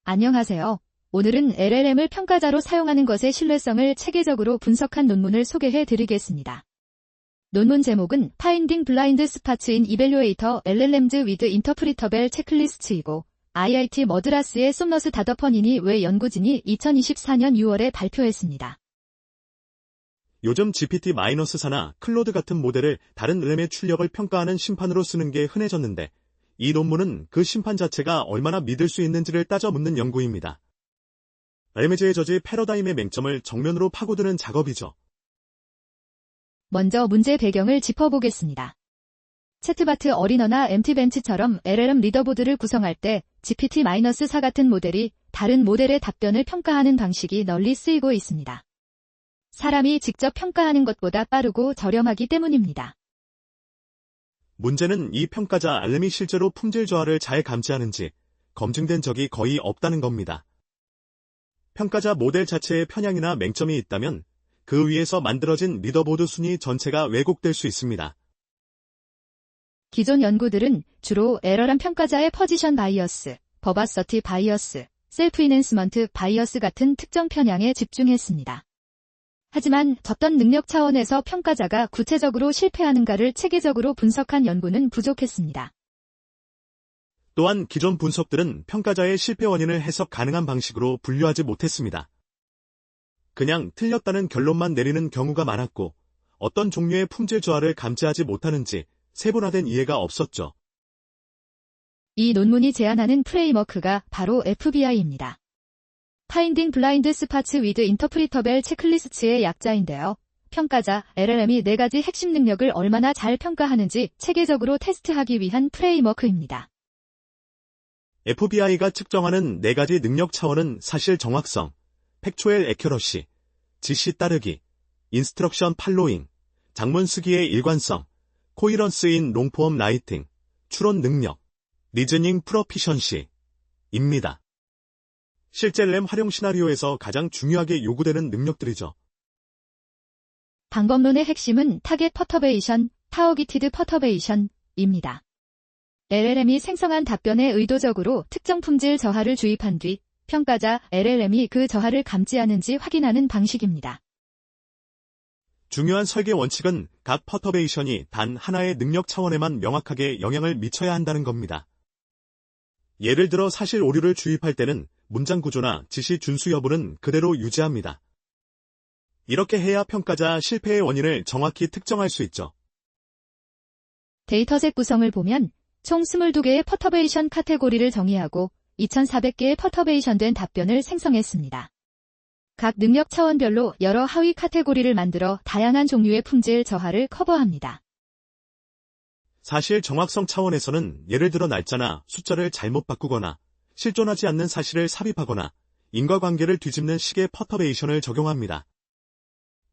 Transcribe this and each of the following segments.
안녕하세요. 오늘은 LLM을 평가자로 사용하는 것의 신뢰성을 체계적으로 분석한 논문을 소개해 드리겠습니다. 논문 제목은 Finding Blind Spots in Evaluator LLMs with Interpretable Checklists 이고 IIT 머드라스의 솜너스 다더퍼니니 외 연구진이 2024년 6월에 발표했습니다. 요즘 GPT-4나 클로드 같은 모델을 다른 LLM의 출력을 평가하는 심판으로 쓰는 게 흔해졌는데 이 논문은 그 심판 자체가 얼마나 믿을 수 있는지를 따져 묻는 연구입니다. LLM의 저지 패러다임의 맹점을 정면으로 파고드는 작업이죠. 먼저 문제 배경을 짚어보겠습니다. 채트바트 어린어나 MT벤치처럼 LLM 리더보드를 구성할 때 GPT-4 같은 모델이 다른 모델의 답변을 평가하는 방식이 널리 쓰이고 있습니다. 사람이 직접 평가하는 것보다 빠르고 저렴하기 때문입니다. 문제는 이 평가자 LLM이 실제로 품질 저하를 잘 감지하는지 검증된 적이 거의 없다는 겁니다. 평가자 모델 자체에 편향이나 맹점이 있다면 그 위에서 만들어진 리더보드 순위 전체가 왜곡될 수 있습니다. 기존 연구들은 주로 LLM 평가자의 퍼지션 바이어스, 버바서티 바이어스, 셀프 이넨스먼트 바이어스 같은 특정 편향에 집중했습니다. 하지만 어떤 능력 차원에서 평가자가 구체적으로 실패하는가를 체계적으로 분석한 연구는 부족했습니다. 또한 기존 분석들은 평가자의 실패 원인을 해석 가능한 방식으로 분류하지 못했습니다. 그냥 틀렸다는 결론만 내리는 경우가 많았고 어떤 종류의 품질 저하를 감지하지 못하는지 세분화된 이해가 없었죠. 이 논문이 제안하는 프레임워크가 바로 FBI입니다. Finding Blind Spots with Interpretable Checklist의 약자인데요. 평가자 LLM이 4가지 핵심 능력을 얼마나 잘 평가하는지 체계적으로 테스트하기 위한 프레임워크입니다. FBI가 측정하는 4가지 능력 차원은 사실 정확성, 팩추얼 애큐러시, 지시 따르기, 인스트럭션 팔로잉, 장문 쓰기의 일관성, 코히런스 인 롱폼 라이팅, 추론 능력, 리즈닝 프로피션시입니다. 실제 LLM 활용 시나리오에서 가장 중요하게 요구되는 능력들이죠. 방법론의 핵심은 타겟 퍼터베이션, 타어기티드 퍼터베이션입니다. LLM이 생성한 답변에 의도적으로 특정 품질 저하를 주입한 뒤 평가자 LLM이 그 저하를 감지하는지 확인하는 방식입니다. 중요한 설계 원칙은 각 퍼터베이션이 단 하나의 능력 차원에만 명확하게 영향을 미쳐야 한다는 겁니다. 예를 들어 사실 오류를 주입할 때는 문장 구조나 지시 준수 여부는 그대로 유지합니다. 이렇게 해야 평가자 실패의 원인을 정확히 특정할 수 있죠. 데이터셋 구성을 보면 총 22개의 퍼터베이션 카테고리를 정의하고 2,400개의 퍼터베이션된 답변을 생성했습니다. 각 능력 차원별로 여러 하위 카테고리를 만들어 다양한 종류의 품질 저하를 커버합니다. 사실 정확성 차원에서는 예를 들어 날짜나 숫자를 잘못 바꾸거나 실존하지 않는 사실을 삽입하거나 인과관계를 뒤집는 식의 퍼터베이션을 적용합니다.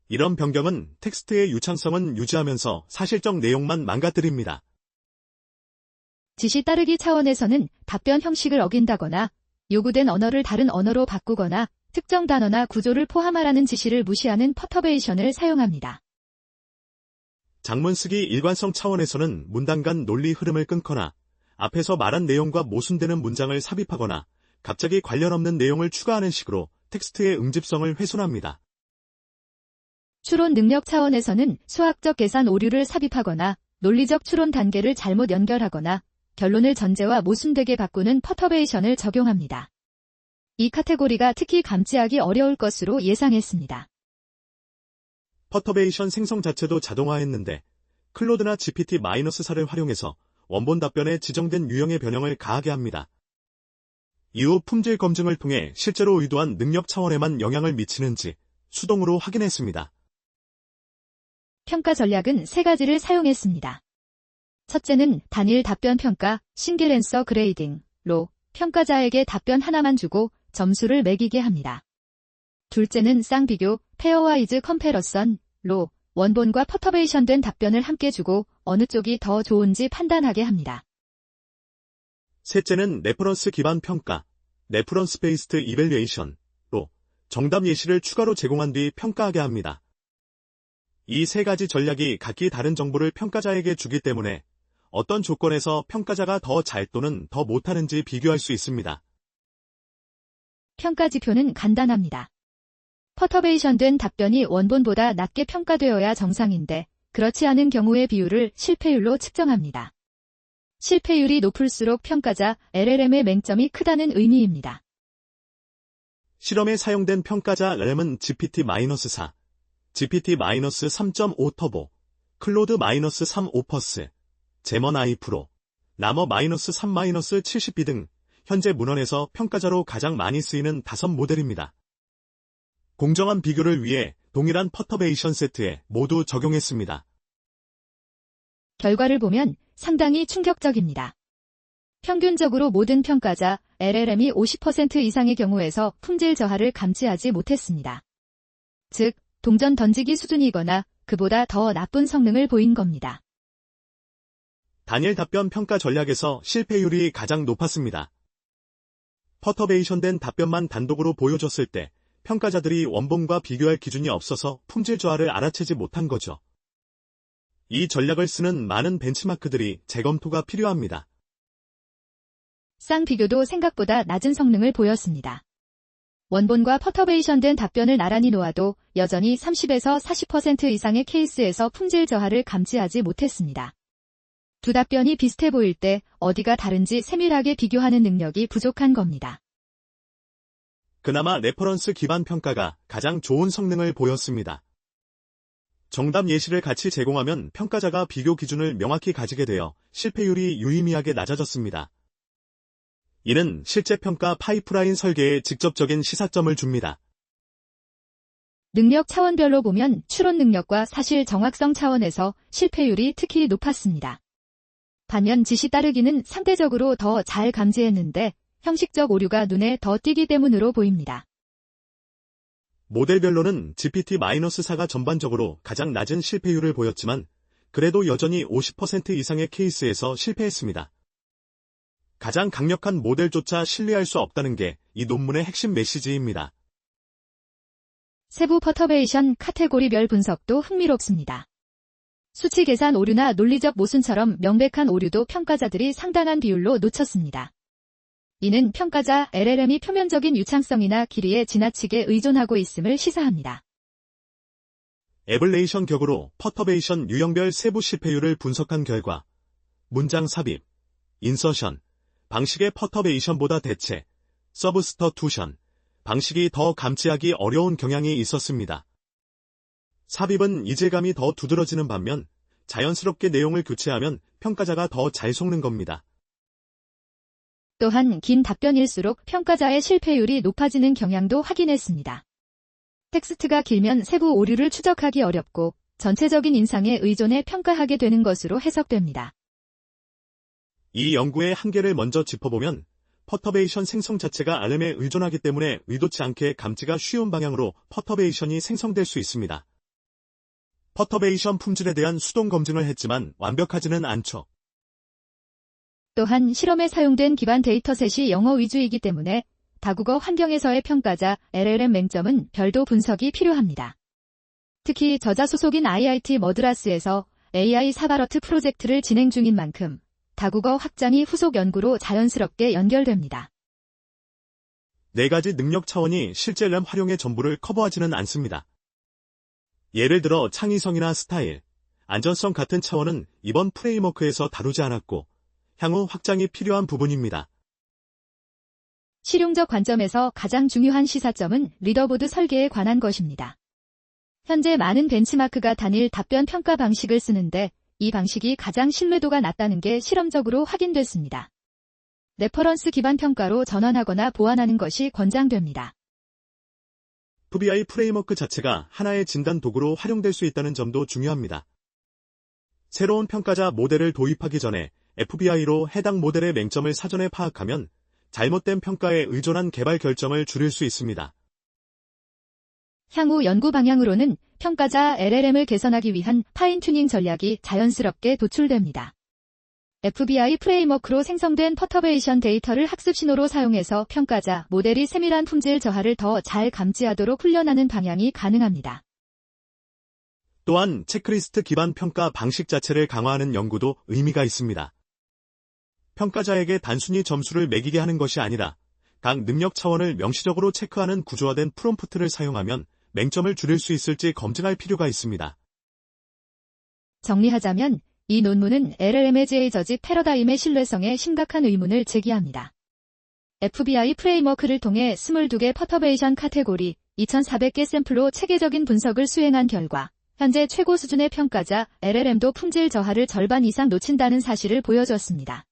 이런 변경은 텍스트의 유창성은 유지하면서 사실적 내용만 망가뜨립니다. 지시 따르기 차원에서는 답변 형식을 어긴다거나 요구된 언어를 다른 언어로 바꾸거나 특정 단어나 구조를 포함하라는 지시를 무시하는 퍼터베이션을 사용합니다. 장문 쓰기 일관성 차원에서는 문단 간 논리 흐름을 끊거나 앞에서 말한 내용과 모순되는 문장을 삽입하거나 갑자기 관련 없는 내용을 추가하는 식으로 텍스트의 응집성을 훼손합니다. 추론 능력 차원에서는 수학적 계산 오류를 삽입하거나 논리적 추론 단계를 잘못 연결하거나 결론을 전제와 모순되게 바꾸는 퍼터베이션을 적용합니다. 이 카테고리가 특히 감지하기 어려울 것으로 예상했습니다. 퍼터베이션 생성 자체도 자동화했는데 클로드나 GPT-4를 활용해서 원본 답변에 지정된 유형의 변형을 가하게 합니다. 이후 품질 검증을 통해 실제로 의도한 능력 차원에만 영향을 미치는지 수동으로 확인했습니다. 평가 전략은 3가지를 사용했습니다. 첫째는 단일 답변 평가, 싱글 앤서 그레이딩로 평가자에게 답변 하나만 주고 점수를 매기게 합니다. 둘째는 쌍비교, 페어와이즈 컴패러선로 원본과 퍼터베이션된 답변을 함께 주고 어느 쪽이 더 좋은지 판단하게 합니다. 셋째는 레퍼런스 기반 평가, 레퍼런스 베이스드 이밸류에이션로 정답 예시를 추가로 제공한 뒤 평가하게 합니다. 이 3가지 전략이 각기 다른 정보를 평가자에게 주기 때문에 어떤 조건에서 평가자가 더 잘 또는 더 못하는지 비교할 수 있습니다. 평가 지표는 간단합니다. 퍼터베이션된 답변이 원본보다 낮게 평가되어야 정상인데 그렇지 않은 경우의 비율을 실패율로 측정합니다. 실패율이 높을수록 평가자 LLM의 맹점이 크다는 의미입니다. 실험에 사용된 평가자 LLM은 GPT-4, GPT-3.5 터보, 클로드-3 오퍼스, 제머나이 프로, 나머-3-70B 등 현재 문헌에서 평가자로 가장 많이 쓰이는 5모델입니다. 공정한 비교를 위해 동일한 퍼터베이션 세트에 모두 적용했습니다. 결과를 보면 상당히 충격적입니다. 평균적으로 모든 평가자 LLM이 50% 이상의 경우에서 품질 저하를 감지하지 못했습니다. 즉, 동전 던지기 수준이거나 그보다 더 나쁜 성능을 보인 겁니다. 단일 답변 평가 전략에서 실패율이 가장 높았습니다. 퍼터베이션된 답변만 단독으로 보여줬을 때 평가자들이 원본과 비교할 기준이 없어서 품질 저하를 알아채지 못한 거죠. 이 전략을 쓰는 많은 벤치마크들이 재검토가 필요합니다. 쌍비교도 생각보다 낮은 성능을 보였습니다. 원본과 퍼터베이션된 답변을 나란히 놓아도 여전히 30에서 40% 이상의 케이스에서 품질 저하를 감지하지 못했습니다. 두 답변이 비슷해 보일 때 어디가 다른지 세밀하게 비교하는 능력이 부족한 겁니다. 그나마 레퍼런스 기반 평가가 가장 좋은 성능을 보였습니다. 정답 예시를 같이 제공하면 평가자가 비교 기준을 명확히 가지게 되어 실패율이 유의미하게 낮아졌습니다. 이는 실제 평가 파이프라인 설계에 직접적인 시사점을 줍니다. 능력 차원별로 보면 추론 능력과 사실 정확성 차원에서 실패율이 특히 높았습니다. 반면 지시 따르기는 상대적으로 더 잘 감지했는데 형식적 오류가 눈에 더 띄기 때문으로 보입니다. 모델별로는 GPT-4가 전반적으로 가장 낮은 실패율을 보였지만 그래도 여전히 50% 이상의 케이스에서 실패했습니다. 가장 강력한 모델조차 신뢰할 수 없다는 게 이 논문의 핵심 메시지입니다. 세부 퍼터베이션 카테고리별 분석도 흥미롭습니다. 수치 계산 오류나 논리적 모순처럼 명백한 오류도 평가자들이 상당한 비율로 놓쳤습니다. 이는 평가자 LLM이 표면적인 유창성이나 길이에 지나치게 의존하고 있음을 시사합니다. 에블레이션 격으로 퍼터베이션 유형별 세부 실패율을 분석한 결과 문장 삽입, 인서션, 방식의 퍼터베이션보다 대체, 서브스터투션, 방식이 더 감지하기 어려운 경향이 있었습니다. 삽입은 이질감이 더 두드러지는 반면 자연스럽게 내용을 교체하면 평가자가 더 잘 속는 겁니다. 또한 긴 답변일수록 평가자의 실패율이 높아지는 경향도 확인했습니다. 텍스트가 길면 세부 오류를 추적하기 어렵고 전체적인 인상에 의존해 평가하게 되는 것으로 해석됩니다. 이 연구의 한계를 먼저 짚어보면 퍼터베이션 생성 자체가 RM에 의존하기 때문에 의도치 않게 감지가 쉬운 방향으로 퍼터베이션이 생성될 수 있습니다. 퍼터베이션 품질에 대한 수동 검증을 했지만 완벽하지는 않죠. 또한 실험에 사용된 기반 데이터셋이 영어 위주이기 때문에 다국어 환경에서의 평가자 LLM 맹점은 별도 분석이 필요합니다. 특히 저자 소속인 IIT 머드라스에서 AI 사바러트 프로젝트를 진행 중인 만큼 다국어 확장이 후속 연구로 자연스럽게 연결됩니다. 4가지 능력 차원이 실제 램 활용의 전부를 커버하지는 않습니다. 예를 들어 창의성이나 스타일, 안전성 같은 차원은 이번 프레임워크에서 다루지 않았고 향후 확장이 필요한 부분입니다. 실용적 관점에서 가장 중요한 시사점은 리더보드 설계에 관한 것입니다. 현재 많은 벤치마크가 단일 답변 평가 방식을 쓰는데 이 방식이 가장 신뢰도가 낮다는 게 실험적으로 확인됐습니다. 레퍼런스 기반 평가로 전환하거나 보완하는 것이 권장됩니다. FBI 프레임워크 자체가 하나의 진단 도구로 활용될 수 있다는 점도 중요합니다. 새로운 평가자 모델을 도입하기 전에 FBI로 해당 모델의 맹점을 사전에 파악하면 잘못된 평가에 의존한 개발 결정을 줄일 수 있습니다. 향후 연구 방향으로는 평가자 LLM을 개선하기 위한 파인튜닝 전략이 자연스럽게 도출됩니다. FBI 프레임워크로 생성된 퍼터베이션 데이터를 학습 신호로 사용해서 평가자 모델이 세밀한 품질 저하를 더 잘 감지하도록 훈련하는 방향이 가능합니다. 또한 체크리스트 기반 평가 방식 자체를 강화하는 연구도 의미가 있습니다. 평가자에게 단순히 점수를 매기게 하는 것이 아니라 각 능력 차원을 명시적으로 체크하는 구조화된 프롬프트를 사용하면 맹점을 줄일 수 있을지 검증할 필요가 있습니다. 정리하자면 이 논문은 LLM의 저지 패러다임의 신뢰성에 심각한 의문을 제기합니다. FBI 프레임워크를 통해 22개 퍼터베이션 카테고리 2,400개 샘플로 체계적인 분석을 수행한 결과 현재 최고 수준의 평가자 LLM도 품질 저하를 절반 이상 놓친다는 사실을 보여주었습니다.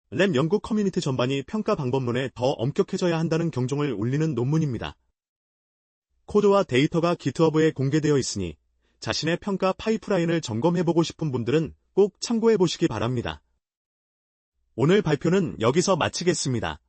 램 연구 커뮤니티 전반이 평가 방법론에 더 엄격해져야 한다는 경종을 울리는 논문입니다. 코드와 데이터가 GitHub에 공개되어 있으니 자신의 평가 파이프라인을 점검해보고 싶은 분들은 꼭 참고해보시기 바랍니다. 오늘 발표는 여기서 마치겠습니다.